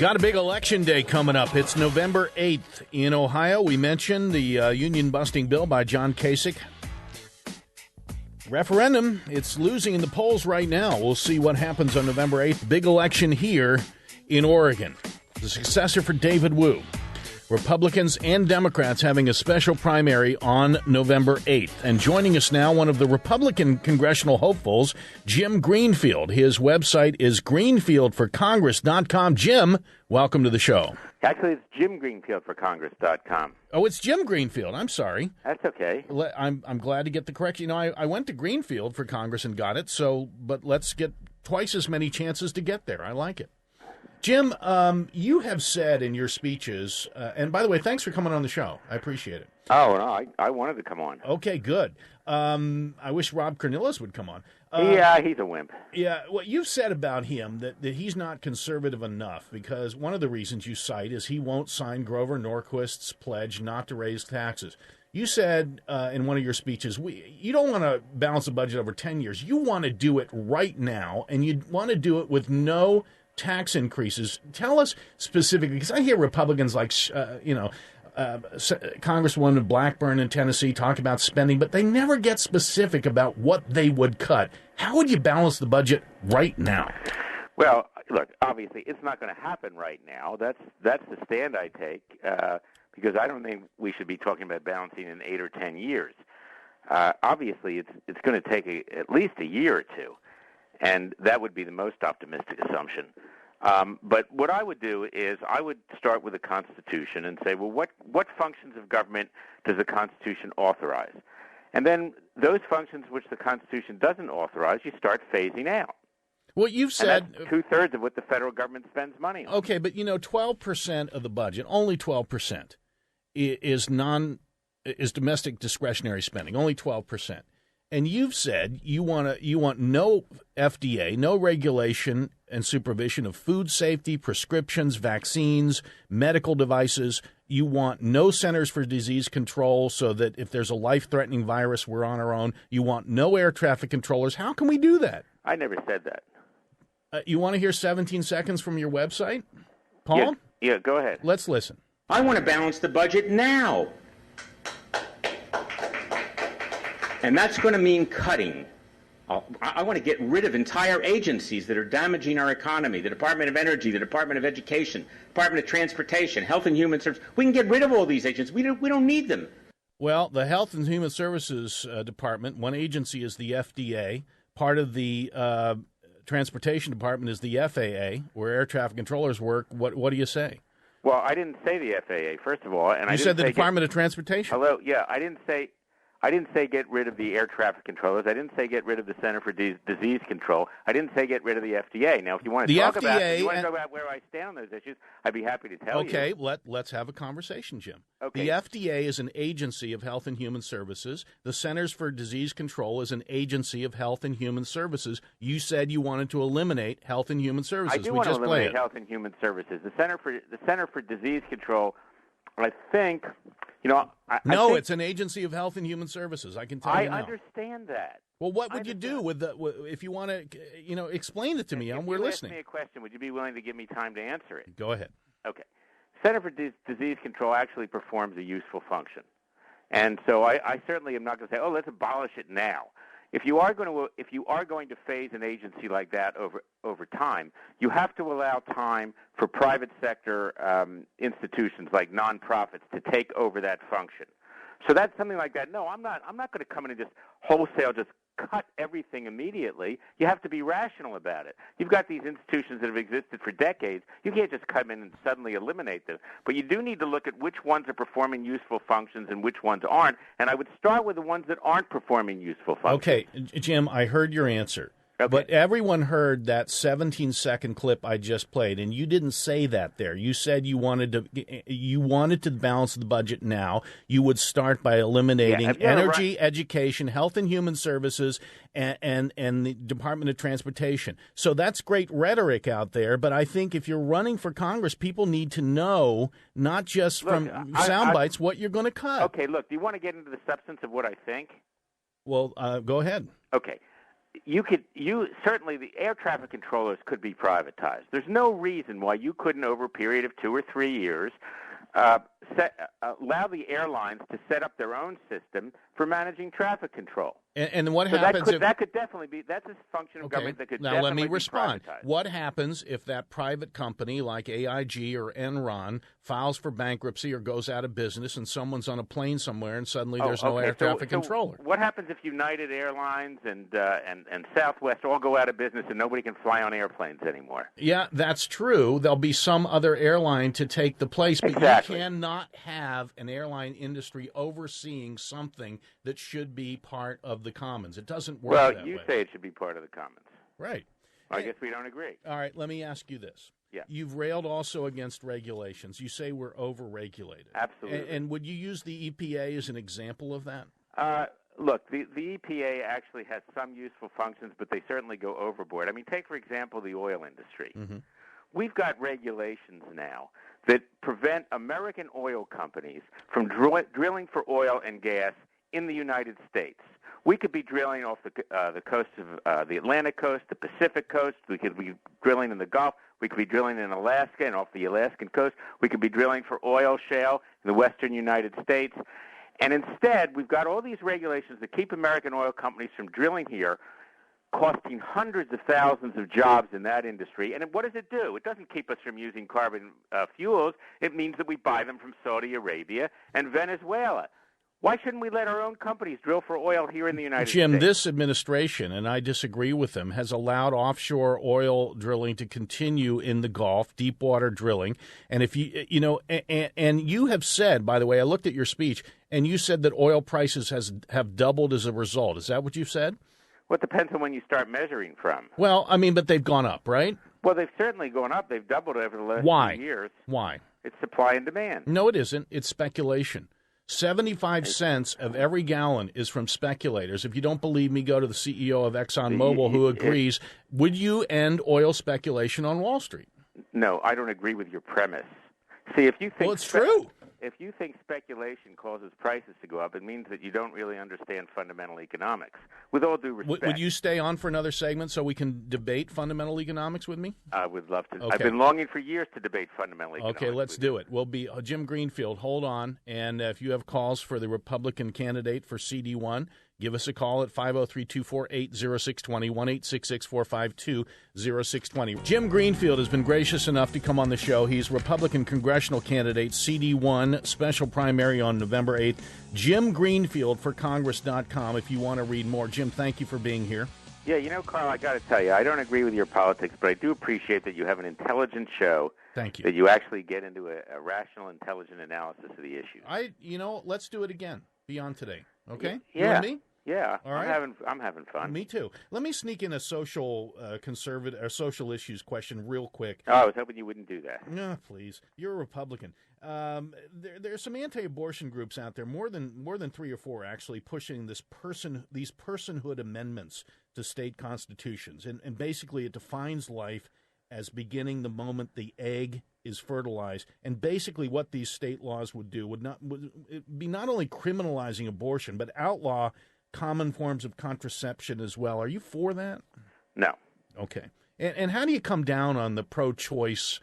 Got a big election day coming up. It's November 8th in Ohio. We mentioned the union-busting bill by John Kasich. Referendum, it's losing in the polls right now. We'll see what happens on November 8th. Big election here in Oregon. The successor for David Wu. Republicans and Democrats having a special primary on November 8th. And joining us now, one of the Republican congressional hopefuls, Jim Greenfield. His website is greenfieldforcongress.com. Jim, welcome to the show. Actually, it's jimgreenfieldforcongress.com. Oh, it's Jim Greenfield. I'm sorry. That's okay. I'm glad to get the correction. You know, I went to Greenfield for Congress and got it, but let's get twice as many chances to get there. I like it. Jim, you have said in your speeches, and by the way, thanks for coming on the show. I appreciate it. Oh, no, I wanted to come on. Okay, good. I wish Rob Cornelius would come on. Yeah, he's a wimp. Yeah, what you've said about him, that he's not conservative enough, because one of the reasons you cite is he won't sign Grover Norquist's pledge not to raise taxes. You said in one of your speeches, you don't want to balance the budget over 10 years. You want to do it right now, and you want to do it with no tax increases. Tell us specifically, because I hear Republicans like, Congresswoman Blackburn in Tennessee talk about spending, but they never get specific about what they would cut. How would you balance the budget right now? Well, look, obviously it's not going to happen right now. That's the stand I take, because I don't think we should be talking about balancing in 8 or 10 years. Obviously, it's going to take at least a year or two. And that would be the most optimistic assumption. But what I would do is I would start with the Constitution and say, well, what functions of government does the Constitution authorize? And then those functions which the Constitution doesn't authorize, you start phasing out. Well, you've said and that's 2/3 of what the federal government spends money on. Okay, but 12% of the budget, only 12%, is domestic discretionary spending. Only 12%. And you've said you want no FDA, no regulation and supervision of food safety, prescriptions, vaccines, medical devices. You want no Centers for Disease Control so that if there's a life-threatening virus, we're on our own. You want no air traffic controllers. How can we do that? I never said that. You want to hear 17 seconds from your website, Paul? Yeah, go ahead. Let's listen. I want to balance the budget now. And that's going to mean cutting. I want to get rid of entire agencies that are damaging our economy, the Department of Energy, the Department of Education, Department of Transportation, Health and Human Services. We can get rid of all these agencies. We don't need them. Well, the Health and Human Services Department, one agency is the FDA. Part of the Transportation Department is the FAA, where air traffic controllers work. What do you say? Well, I didn't say the FAA, first of all. And you said the Department of Transportation. Hello, yeah, I didn't say get rid of the air traffic controllers. I didn't say get rid of the Center for Disease Control. I didn't say get rid of the FDA. Now, if you want to talk about where I stand on those issues, I'd be happy to tell you. Okay, let's have a conversation, Jim. Okay. The FDA is an agency of Health and Human Services. The Centers for Disease Control is an agency of Health and Human Services. You said you wanted to eliminate Health and Human Services. I do want to eliminate Health and Human Services. The Center for Disease Control, I think, No, it's an agency of Health and Human Services. I can tell you now. I understand that. Well, what would you do if you want to, explain it to me? We're listening. If you ask me a question, would you be willing to give me time to answer it? Go ahead. Okay. Center for Disease Control actually performs a useful function. And so I certainly am not going to say, let's abolish it now. If you are going to phase an agency like that over time, you have to allow time for private sector institutions like nonprofits to take over that function. So that's something like that. No, I'm not going to come in and just wholesale just cut everything immediately. You have to be rational about it. You've got these institutions that have existed for decades. You can't just come in and suddenly eliminate them. But you do need to look at which ones are performing useful functions and which ones aren't. And I would start with the ones that aren't performing useful functions. Okay, Jim, I heard your answer. Okay. But everyone heard that 17-second clip I just played, and you didn't say that there. You said you wanted to balance the budget now. You would start by eliminating energy, education, Health and Human Services, and the Department of Transportation. So that's great rhetoric out there, but I think if you're running for Congress, people need to know, not just from sound bites, what you're going to cut. Okay, look, do you want to get into the substance of what I think? Well, go ahead. Okay. you certainly the air traffic controllers could be privatized. There's no reason why you couldn't, over a period of 2 or 3 years, allow the airlines to set up their own system for managing traffic control. And what happens if that could definitely be, that's a function of government that could now definitely let me be respond. privatized. What happens if that private company like AIG or Enron files for bankruptcy or goes out of business, and someone's on a plane somewhere and suddenly there's no air traffic controller? What happens if United Airlines and Southwest all go out of business and nobody can fly on airplanes anymore? Yeah, that's true. There'll be some other airline to take the place, but exactly. You cannot have an airline industry overseeing something that should be part of the commons. It doesn't work that way. Well, you say it should be part of the commons. Right. I guess we don't agree. All right, let me ask you this. Yeah. You've railed also against regulations. You say we're over-regulated. Absolutely. And would you use the EPA as an example of that? Look, the EPA actually has some useful functions, but they certainly go overboard. I mean, take, for example, the oil industry. Mm-hmm. We've got regulations now that prevent American oil companies from drilling for oil and gas in the United States. We could be drilling off the coast of the Atlantic coast, the Pacific coast. We could be drilling in the Gulf. We could be drilling in Alaska and off the Alaskan coast. We could be drilling for oil shale in the western United States. And instead, we've got all these regulations that keep American oil companies from drilling here, costing hundreds of thousands of jobs in that industry. And what does it do? It doesn't keep us from using carbon fuels. It means that we buy them from Saudi Arabia and Venezuela. Why shouldn't we let our own companies drill for oil here in the United States? Jim, this administration, and I disagree with them, has allowed offshore oil drilling to continue in the Gulf, deep water drilling. And if and you have said, by the way, I looked at your speech, and you said that oil prices have doubled as a result. Is that what you said? Well, it depends on when you start measuring from. Well, I mean, but they've gone up, right? Well, they've certainly gone up. They've doubled over the last few years. Why? It's supply and demand. No, it isn't. It's speculation. 75 cents of every gallon is from speculators. If you don't believe me, go to the CEO of ExxonMobil who agrees. Would you end oil speculation on Wall Street? No, I don't agree with your premise. See, if you think well, it's true. If you think speculation causes prices to go up, it means that you don't really understand fundamental economics. With all due respect. Would you stay on for another segment so we can debate fundamental economics with me? I would love to. Okay. I've been longing for years to debate fundamental economics. Okay, let's do it. We'll be Jim Greenfield. Hold on. And if you have calls for the Republican candidate for CD1, give us a call at 503-248-0620, 1-866-452-0620. Jim Greenfield has been gracious enough to come on the show. He's Republican congressional candidate, CD1, special primary on November 8th. Jim Greenfield for Congress.com if you want to read more. Jim, thank you for being here. Yeah, Carl, I got to tell you, I don't agree with your politics, but I do appreciate that you have an intelligent show. Thank you. That you actually get into a rational, intelligent analysis of the issue. Let's do it again. Be on today. Okay? Yeah. You and me? Yeah, all right. I'm having fun. Me too. Let me sneak in a social social issues question real quick. Oh, I was hoping you wouldn't do that. No, please. You're a Republican. There's some anti-abortion groups out there, more than 3 or 4 actually, pushing these personhood amendments to state constitutions, and basically it defines life as beginning the moment the egg is fertilized. And basically what these state laws would do would be not only criminalizing abortion, but outlaw common forms of contraception as well. Are you for that? No. Okay. And how do you come down on the pro-choice,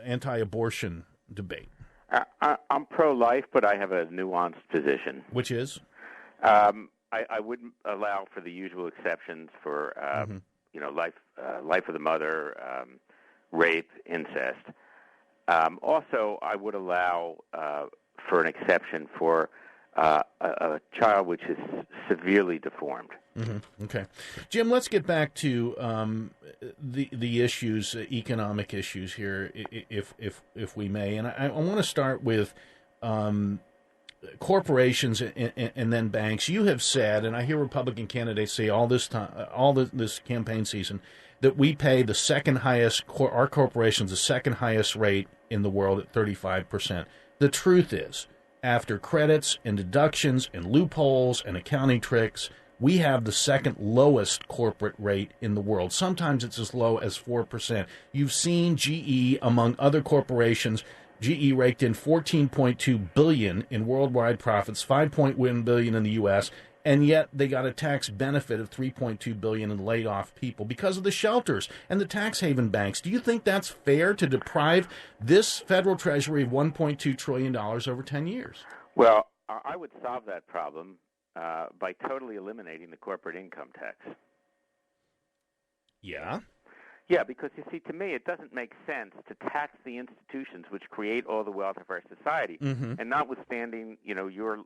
anti-abortion debate? I'm pro-life, but I have a nuanced position. Which is? I wouldn't allow for the usual exceptions for, life of the mother, rape, incest. Also, I would allow for an exception for a child which is severely deformed. Mm-hmm. Okay, Jim. Let's get back to the issues, economic issues here, if we may. And I want to start with corporations and then banks. You have said, and I hear Republican candidates say all this campaign season, that we pay the second highest. Our corporations the second highest rate in the world at 35%. The truth is, after credits and deductions and loopholes and accounting tricks, we have the second lowest corporate rate in the world. Sometimes it's as low as 4%. You've seen GE, among other corporations. GE raked in $14.2 billion in worldwide profits, $5.1 billion in the U.S., and yet they got a tax benefit of $3.2 billion in laid off people because of the shelters and the tax haven banks. Do you think that's fair to deprive this federal treasury of $1.2 trillion over 10 years? Well, I would solve that problem by totally eliminating the corporate income tax. Yeah? Yeah, because you see, to me, it doesn't make sense to tax the institutions which create all the wealth of our society. Mm-hmm. And notwithstanding, your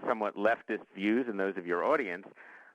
somewhat leftist views and those of your audience,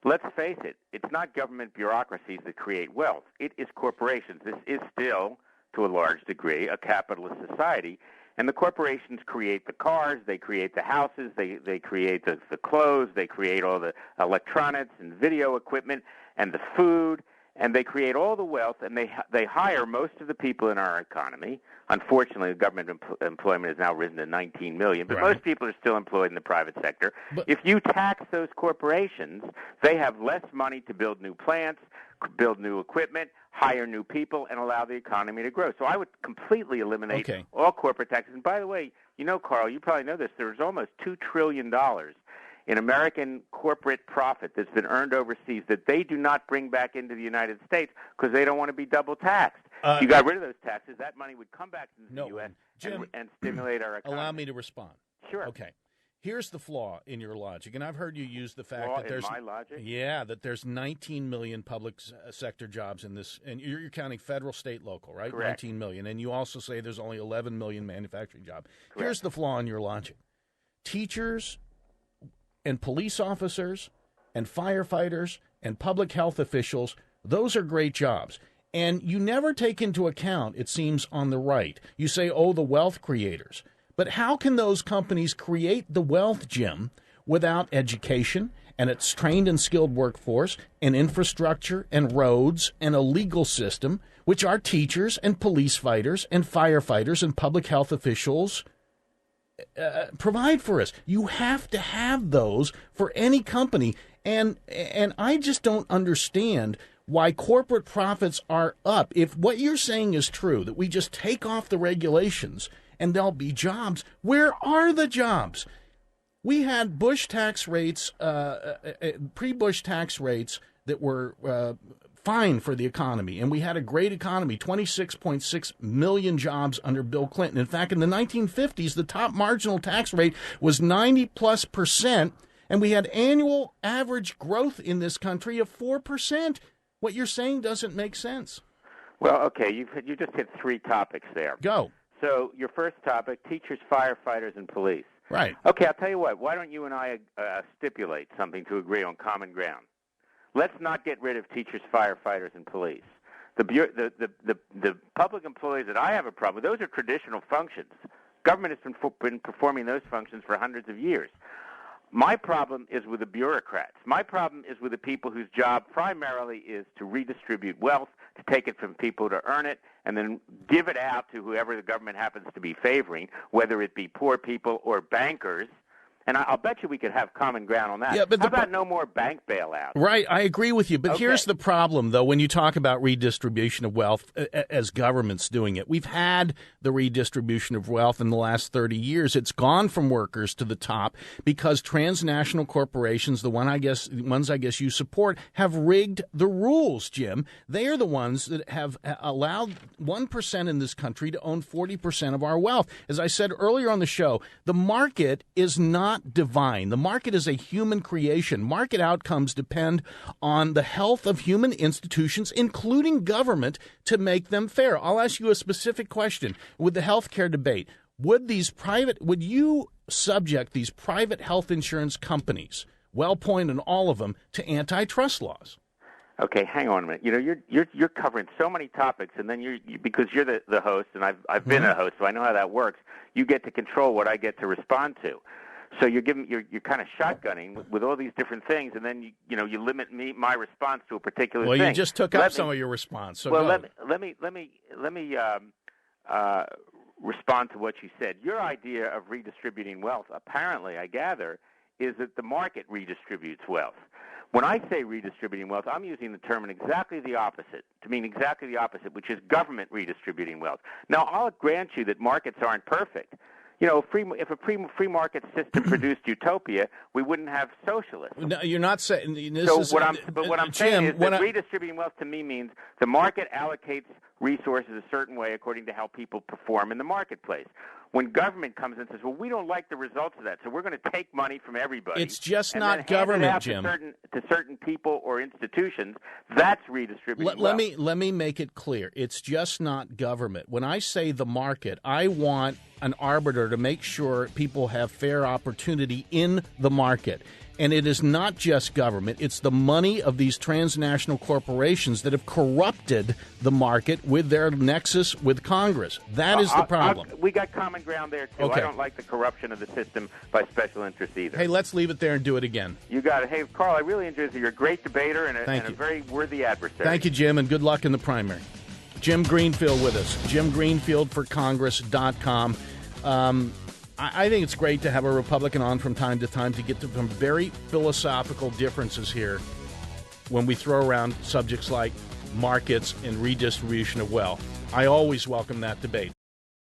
let's face it, it's not government bureaucracies that create wealth. It is corporations. This is still, to a large degree, a capitalist society. And the corporations create the cars, they create the houses, they create the clothes, they create all the electronics and video equipment and the food, and they create all the wealth, and they hire most of the people in our economy. Unfortunately, the government employment has now risen to 19 million, but most people are still employed in the private sector. But if you tax those corporations, they have less money to build new plants, build new equipment, hire new people, and allow the economy to grow. So I would completely eliminate all corporate taxes. And by the way, Carl, you probably know this, there's almost $2 trillion in American corporate profit that's been earned overseas that they do not bring back into the United States because they don't want to be double taxed. If you got rid of those taxes, that money would come back into the U.S. and stimulate our economy. Allow me to respond. Sure. Okay. Here's the flaw in your logic, and I've heard you use the fact that there's my logic? Yeah, that there's 19 million public sector jobs in this, and you're counting federal, state, local, right? Correct. 19 million, and you also say there's only 11 million manufacturing jobs. Correct. Here's the flaw in your logic: teachers and police officers and firefighters and public health officials, those are great jobs. And you never take into account, it seems, on the right. You say, the wealth creators. But how can those companies create the wealth, Jim, without education and its trained and skilled workforce and infrastructure and roads and a legal system, which our teachers and police fighters and firefighters and public health officials provide for us? You have to have those for any company. And I just don't understand why corporate profits are up. If what you're saying is true, that we just take off the regulations and there'll be jobs, where are the jobs? We had Bush tax rates, pre-Bush tax rates that were fine for the economy, and we had a great economy, 26.6 million jobs under Bill Clinton. In fact, in the 1950s, the top marginal tax rate was 90+%, and we had annual average growth in this country of 4%. What you're saying doesn't make sense. Well, okay, you just hit three topics there. Go. So your first topic, teachers, firefighters, and police. Right. Okay, I'll tell you what. Why don't you and I stipulate something to agree on common ground? Let's not get rid of teachers, firefighters, and police. The public employees that I have a problem with, those are traditional functions. Government has been performing those functions for hundreds of years. My problem is with the bureaucrats. My problem is with the people whose job primarily is to redistribute wealth, to take it from people to earn it, and then give it out to whoever the government happens to be favoring, whether it be poor people or bankers. And I'll bet you we could have common ground on that. Yeah, but how about no more bank bailouts? Right, I agree with you. But here's the problem, though, when you talk about redistribution of wealth as government's doing it. We've had the redistribution of wealth in the last 30 years. It's gone from workers to the top because transnational corporations, the ones I guess you support, have rigged the rules, Jim. They are the ones that have allowed 1% in this country to own 40% of our wealth. As I said earlier on the show, the market is not divine. The market is a human creation. Market outcomes depend on the health of human institutions, including government, to make them fair. I'll ask you a specific question. With the healthcare debate, would you subject these private health insurance companies, WellPoint and all of them, to antitrust laws? Okay, hang on a minute. You're covering so many topics, and then because you're the host, and I've been a host, so I know how that works. You get to control what I get to respond to. So you're kind of shotgunning with all these different things, and then you limit my response to a particular thing. Well, you just took up some of your response. So let me respond to what you said. Your idea of redistributing wealth, apparently, I gather, is that the market redistributes wealth. When I say redistributing wealth, I'm using the term in exactly the opposite, to mean exactly the opposite, which is government redistributing wealth. Now, I'll grant you that markets aren't perfect. If a free market system produced utopia, we wouldn't have socialists. No, you're not saying. What I'm saying is that redistributing wealth to me means the market allocates resources a certain way according to how people perform in the marketplace. When government comes in and says, well, we don't like the results of that, so we're going to take money from everybody. It's just not government, Jim. To certain people or institutions, that's redistributing wealth. Let me make it clear. It's just not government. When I say the market, I want an arbiter to make sure people have fair opportunity in the market. And it is not just government. It's the money of these transnational corporations that have corrupted the market with their nexus with Congress. That is the problem. We got common ground there, too. Okay. I don't like the corruption of the system by special interests either. Hey, let's leave it there and do it again. You got it. Hey, Carl, I really enjoyed it. You're a great debater and a very worthy adversary. Thank you, Jim, and good luck in the primary. Jim Greenfield with us. Jim Greenfield for Congress.com. I think it's great to have a Republican on from time to time to get to some very philosophical differences here when we throw around subjects like markets and redistribution of wealth. I always welcome that debate.